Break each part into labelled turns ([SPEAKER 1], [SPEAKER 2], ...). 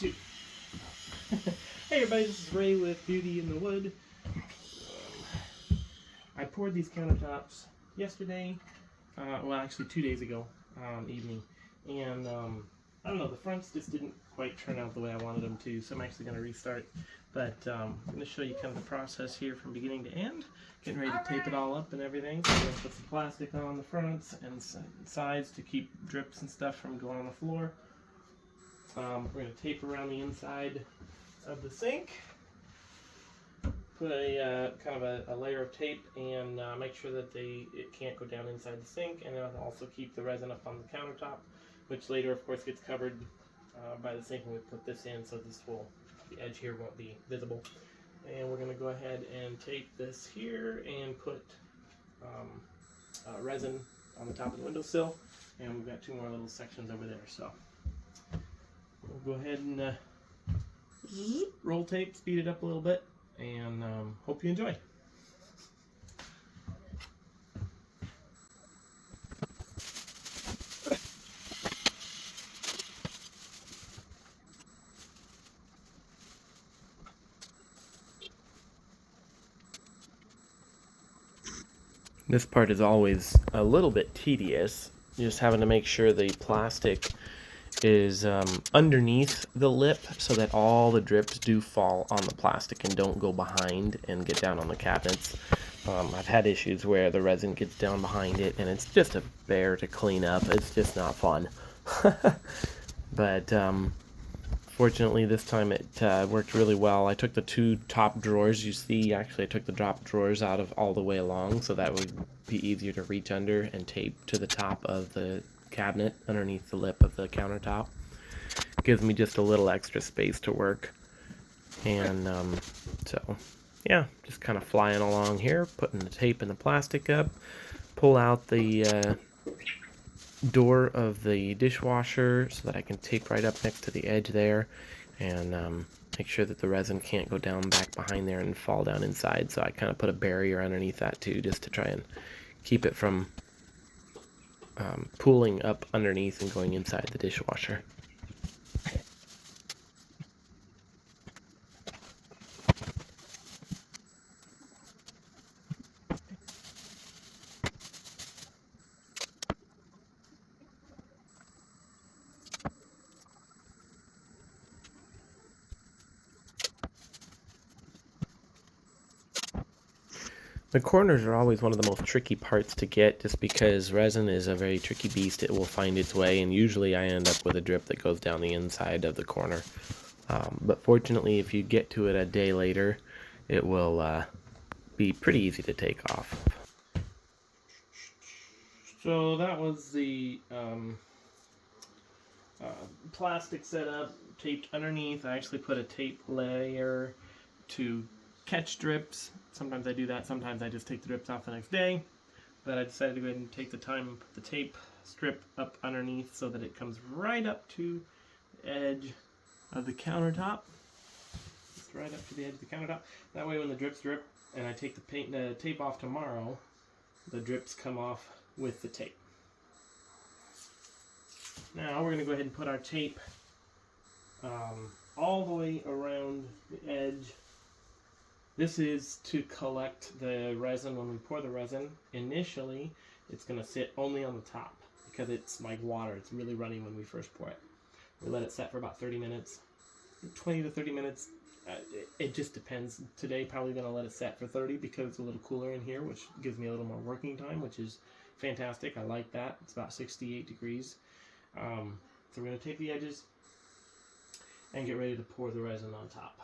[SPEAKER 1] too. Hey everybody, this is Ray with Beauty in the Wood. I poured these countertops yesterday, well actually 2 days ago evening, and I don't know, the fronts just didn't quite turn out the way I wanted them to, so I'm actually going to restart. But I'm going to show you kind of the process here from beginning to end, getting ready to tape it all up and everything. So I'm going to put some plastic on the fronts and sides to keep drips and stuff from going on the floor. We're going to tape around the inside of the sink, put a kind of a layer of tape, and make sure that it can't go down inside the sink, and it'll also keep the resin up on the countertop, which later of course gets covered by the sink when we put this in, so the edge here won't be visible. And we're going to go ahead and tape this here and put resin on the top of the windowsill, and we've got 2 more little sections over there. So we'll go ahead and roll tape, speed it up a little bit, and hope you enjoy. This part is always a little bit tedious, just having to make sure the plastic is underneath the lip so that all the drips do fall on the plastic and don't go behind and get down on the cabinets. I've had issues where the resin gets down behind it and it's just a bear to clean up. It's just not fun. But fortunately this time it worked really well. I took the 2 top drawers you see. Actually I took the top drawers out of all the way along so that would be easier to reach under and tape to the top of the cabinet underneath the lip of the countertop. Gives me just a little extra space to work. And so yeah, just kind of flying along here, putting the tape and the plastic up, pull out the door of the dishwasher so that I can tape right up next to the edge there, and make sure that the resin can't go down back behind there and fall down inside. So I kind of put a barrier underneath that too, just to try and keep it from pooling up underneath and going inside the dishwasher. The corners are always one of the most tricky parts to get, just because resin is a very tricky beast. It will find its way, and usually I end up with a drip that goes down the inside of the corner. But fortunately, if you get to it a day later, it will be pretty easy to take off. So that was the plastic setup, taped underneath. I actually put a tape layer to catch drips. Sometimes I do that, sometimes I just take the drips off the next day, but I decided to go ahead and take the time and put the tape strip up underneath so that it comes right up to the edge of the countertop. Just right up to the edge of the countertop. That way when the drips drip and I take the tape off tomorrow, the drips come off with the tape. Now we're going to go ahead and put our tape all the way around the edge. This is to collect the resin when we pour the resin. Initially, it's going to sit only on the top because it's like water. It's really runny when we first pour it. We let it set for about 30 minutes, 20 to 30 minutes. It just depends. Today, probably going to let it set for 30 because it's a little cooler in here, which gives me a little more working time, which is fantastic. I like that. It's about 68 degrees. So we're going to take the edges and get ready to pour the resin on top.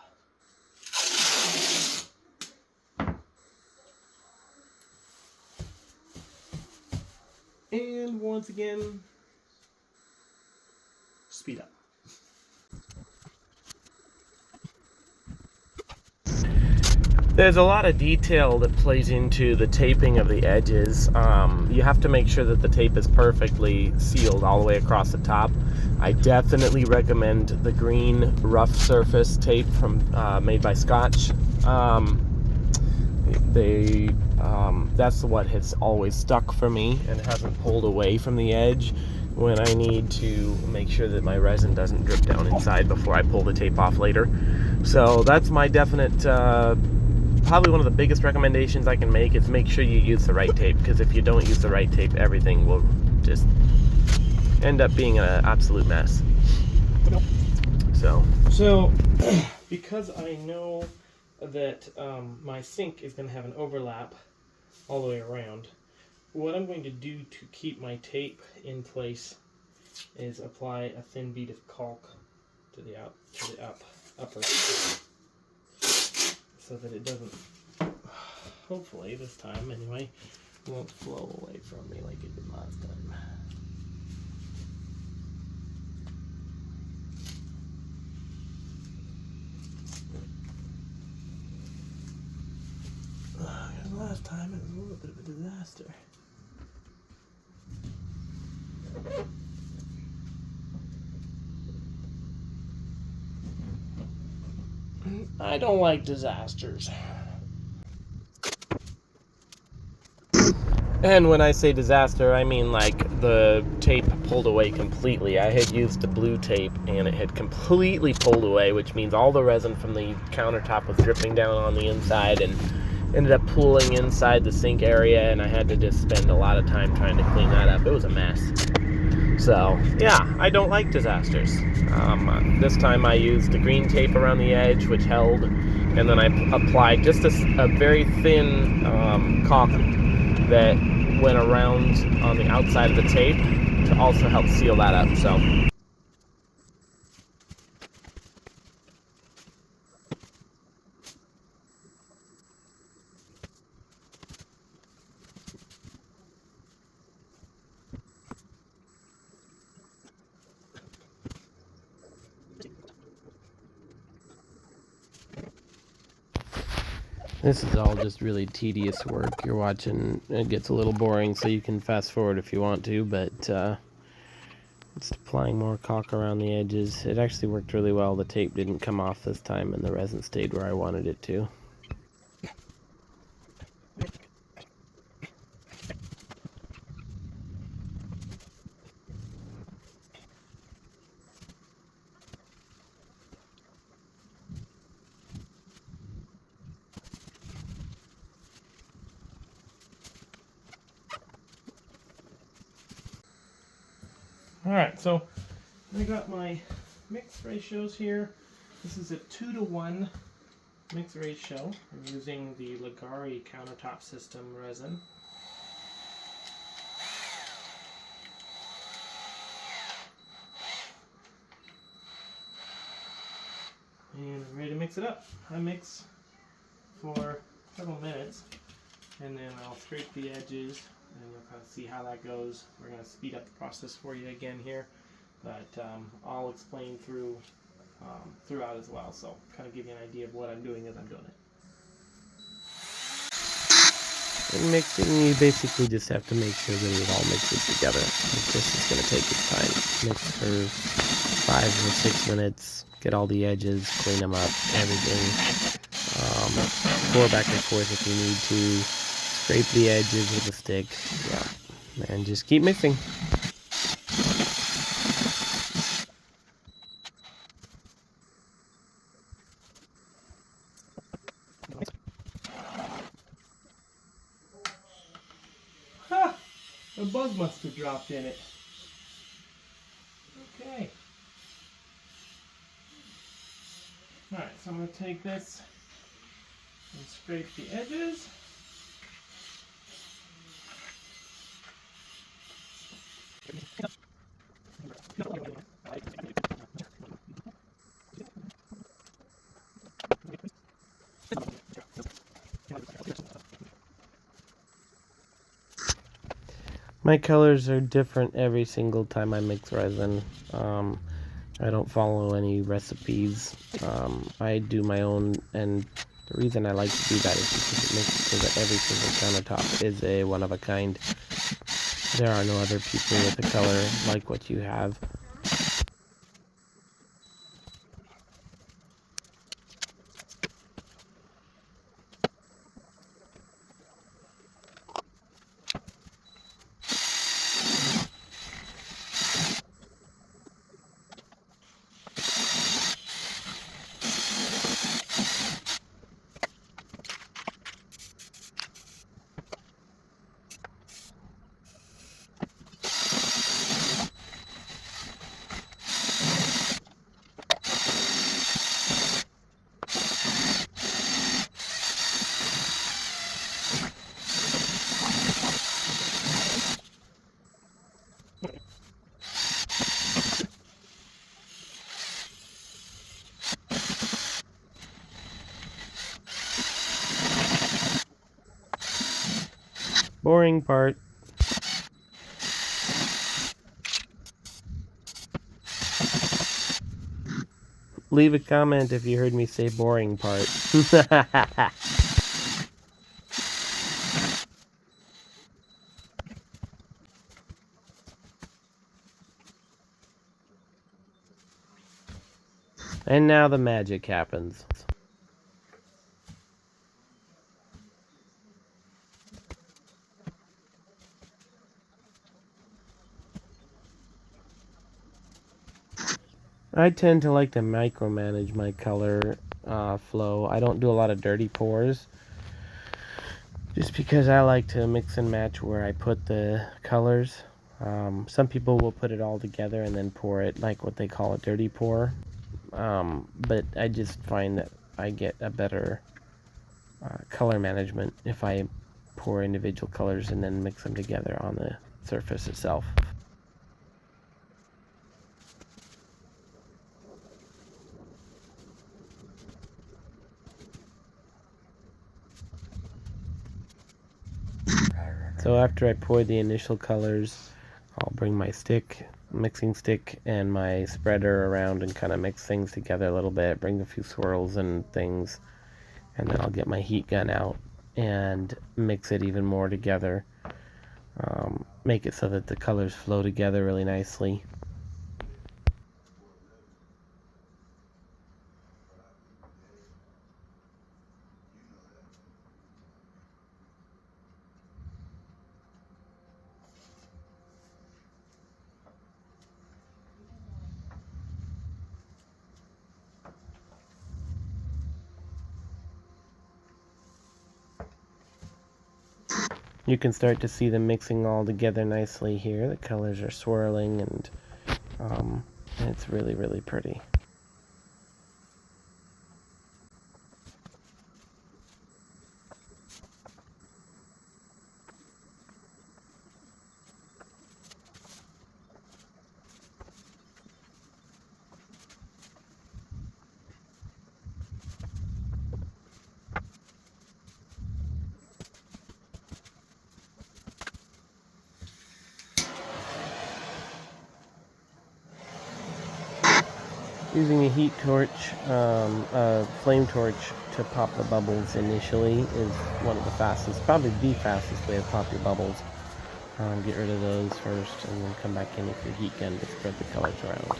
[SPEAKER 1] And once again, speed up. There's a lot of detail that plays into the taping of the edges. You have to make sure that the tape is perfectly sealed all the way across the top. I definitely recommend the green rough surface tape from made by Scotch. That's what has always stuck for me and hasn't pulled away from the edge. when I need to make sure that my resin doesn't drip down inside before I pull the tape off later. So that's my definite, probably one of the biggest recommendations I can make is make sure you use the right tape, because if you don't use the right tape, everything will just end up being an absolute mess. So because I know that my sink is going to have an overlap all the way around, what I'm going to do to keep my tape in place is apply a thin bead of caulk to the upper, so that it doesn't, hopefully this time anyway, won't flow away from me like it did last time. Last time it was a little bit of a disaster. I don't like disasters. And when I say disaster, I mean like the tape pulled away completely. I had used the blue tape and it had completely pulled away, which means all the resin from the countertop was dripping down on the inside and ended up pooling inside the sink area, and I had to just spend a lot of time trying to clean that up. It was a mess. So, yeah, I don't like disasters. This time I used the green tape around the edge, which held, and then I applied just a very thin caulk that went around on the outside of the tape to also help seal that up. So. This is all just really tedious work. You're watching, it gets a little boring, so you can fast forward if you want to, but just applying more caulk around the edges. It actually worked really well. The tape didn't come off this time, and the resin stayed where I wanted it to. Alright, so I got my mix ratios here. This is a 2-to-1 mix ratio. I'm using the Ligari countertop system resin. And I'm ready to mix it up. I mix for several minutes, and then I'll scrape the edges, and you'll kind of see how that goes. We're going to speed up the process for you again here, but I'll explain throughout as well, so kind of give you an idea of what I'm doing as I'm doing it. In mixing, you basically just have to make sure that it all mixes together. This is going to take its time. Mix for 5 or 6 minutes, get all the edges, clean them up, everything. Pour back and forth if you need to. Scrape the edges with a stick. Yeah, and just keep mixing. Ha! A bug must have dropped in it. Okay. Alright, so I'm going to take this and scrape the edges. My colors are different every single time I mix resin. I don't follow any recipes. I do my own, and the reason I like to do that is because it makes it so that every single countertop is a one of a kind. There are no other people with a color like what you have. Boring part. Leave a comment if you heard me say boring part. And now the magic happens. I tend to like to micromanage my color flow. I don't do a lot of dirty pours, just because I like to mix and match where I put the colors. Some people will put it all together and then pour it like what they call a dirty pour. But I just find that I get a better color management if I pour individual colors and then mix them together on the surface itself. So after I pour the initial colors, I'll bring my mixing stick and my spreader around and kind of mix things together a little bit, bring a few swirls and things, and then I'll get my heat gun out and mix it even more together. Make it so that the colors flow together really nicely. You can start to see them mixing all together nicely here. The colors are swirling and it's really, really pretty. Using a heat torch, a flame torch to pop the bubbles initially is one of the fastest, probably the fastest way to pop your bubbles. Get rid of those first and then come back in with your heat gun to spread the colors around.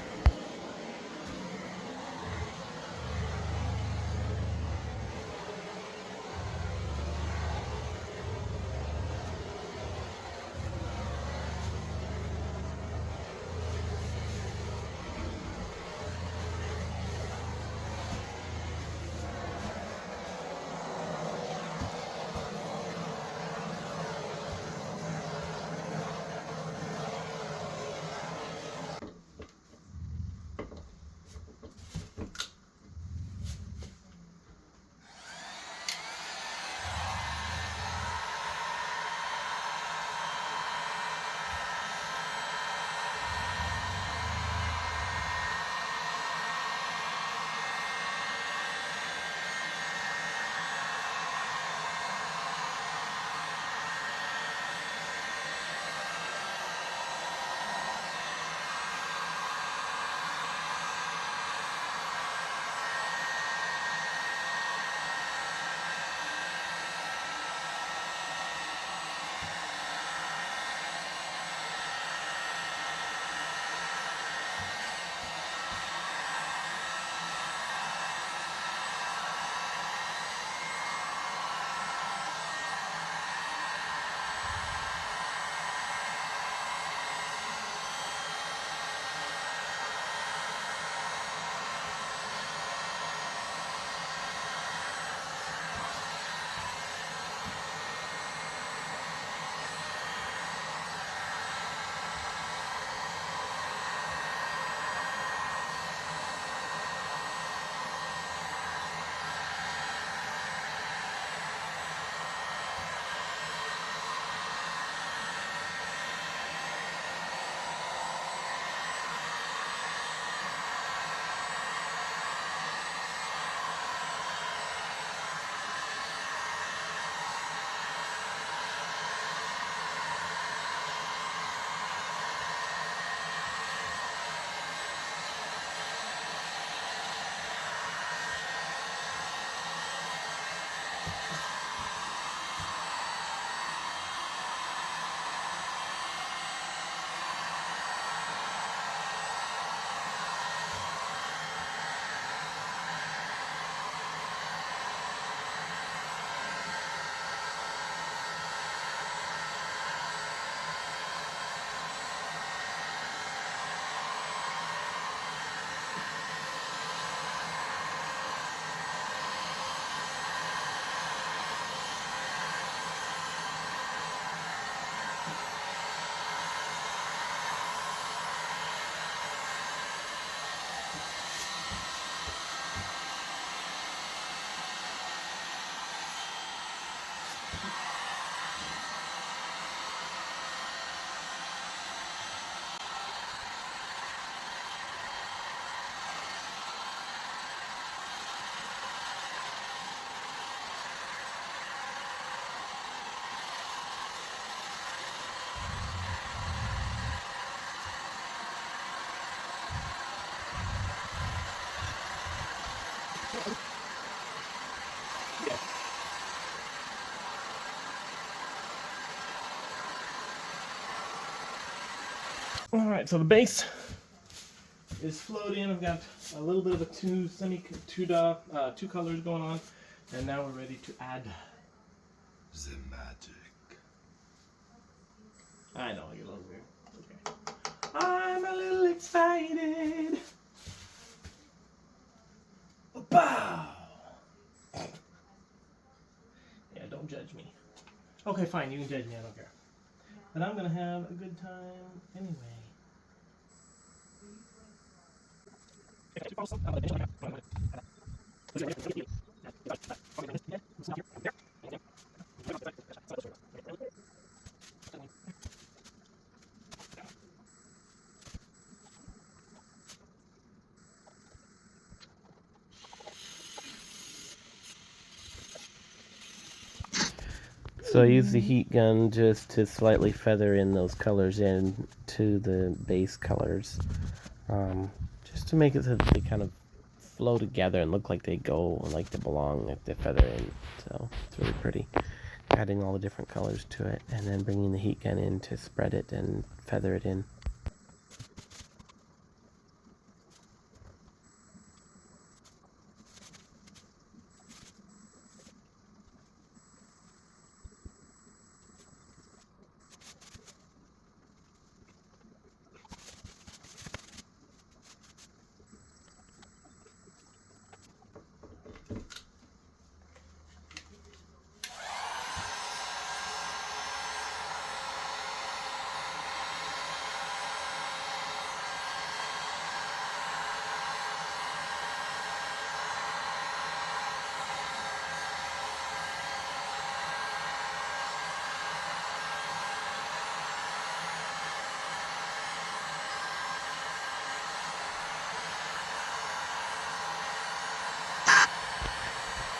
[SPEAKER 1] Alright, so the base is flowed in. I've got a little bit of a two colors going on, and now we're ready to add
[SPEAKER 2] The magic.
[SPEAKER 1] I know, I get a little weird. Okay. I'm a little excited. Bow. Yeah, don't judge me. Okay, fine, you can judge me, I don't care. But I'm gonna have a good time anyway. So I use the heat gun just to slightly feather in those colors into the base colors. Just to make it so that they kind of flow together and look like they go, like they belong, like they feather in. So it's really pretty. Adding all the different colors to it and then bringing the heat gun in to spread it and feather it in.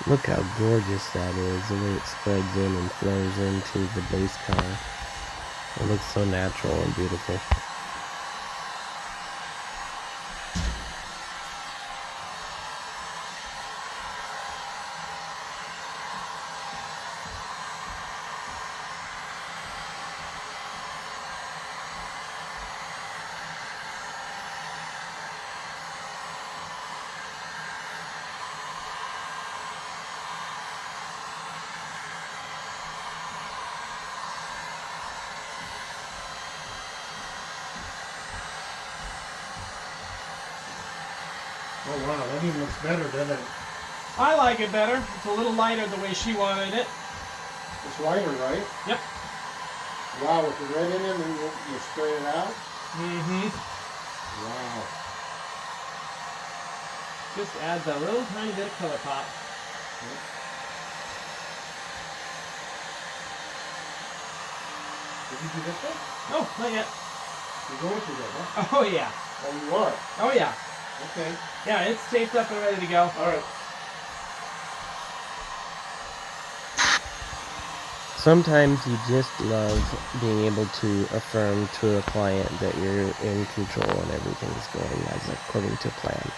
[SPEAKER 1] Look how gorgeous that is, the way it spreads in and flows into the base color. It looks so natural and beautiful.
[SPEAKER 3] Oh wow, that even looks better, doesn't it?
[SPEAKER 1] I like it better. It's a little lighter the way she wanted it.
[SPEAKER 3] It's lighter, right?
[SPEAKER 1] Yep.
[SPEAKER 3] Wow, with the red in it, and you spray it out?
[SPEAKER 1] Mm-hmm.
[SPEAKER 3] Wow.
[SPEAKER 1] Just adds a little tiny bit of color pop.
[SPEAKER 3] Did you do this one?
[SPEAKER 1] Oh, not yet.
[SPEAKER 3] You're going to that, huh?
[SPEAKER 1] Oh, yeah.
[SPEAKER 3] Oh, you are?
[SPEAKER 1] Oh, yeah.
[SPEAKER 3] Okay.
[SPEAKER 1] Yeah, it's taped up and ready to go.
[SPEAKER 3] All right.
[SPEAKER 1] Sometimes you just love being able to affirm to a client that you're in control and everything's going as according to plan.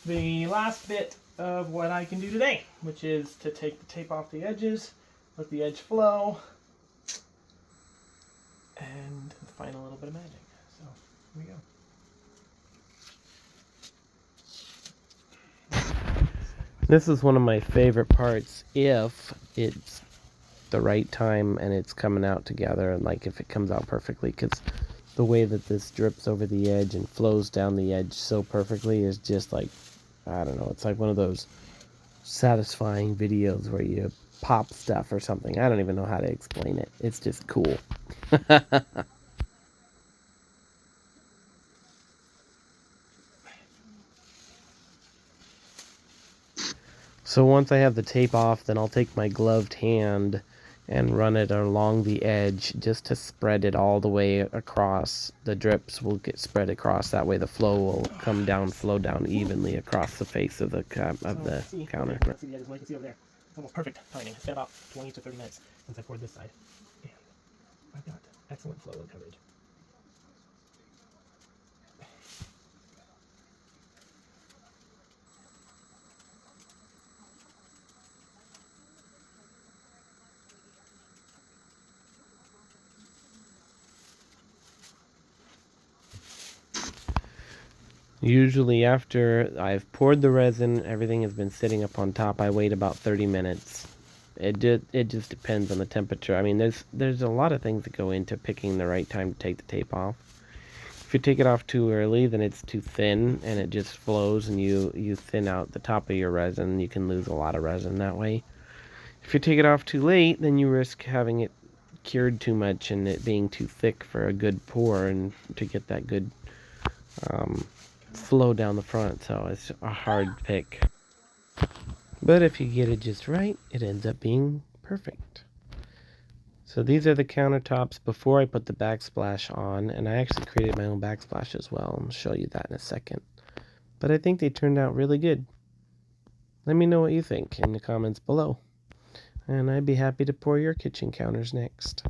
[SPEAKER 1] The last bit of what I can do today, which is to take the tape off the edges, let the edge flow, and find a little bit of magic. So here we go. This is one of my favorite parts if it's the right time and it's coming out together, and like if it comes out perfectly, because the the way that this drips over the edge and flows down the edge so perfectly is just like, I don't know, it's like one of those satisfying videos where you pop stuff or something. I don't even know how to explain it. It's just cool. So once I have the tape off, then I'll take my gloved hand and run it along the edge just to spread it all the way across. The drips will get spread across. That way the flow will flow down evenly across the face of the counter.
[SPEAKER 4] See the edges, well, you can see over there. It's almost perfect timing. It's been about 20 to 30 minutes since I poured this side. And I've got excellent flow and coverage.
[SPEAKER 1] Usually after I've poured the resin, everything has been sitting up on top. I wait about 30 minutes. It just depends on the temperature. I mean, there's a lot of things that go into picking the right time to take the tape off. If you take it off too early, then it's too thin and it just flows and you thin out the top of your resin. You can lose a lot of resin that way. If you take it off too late, then you risk having it cured too much and it being too thick for a good pour and to get that good flow down the front. So it's a hard pick. But if you get it just right, it ends up being perfect. So these are the countertops before I put the backsplash on, and I actually created my own backsplash as well. I'll show you that in a second. But I think they turned out really good. Let me know what you think in the comments below. And I'd be happy to pour your kitchen counters next.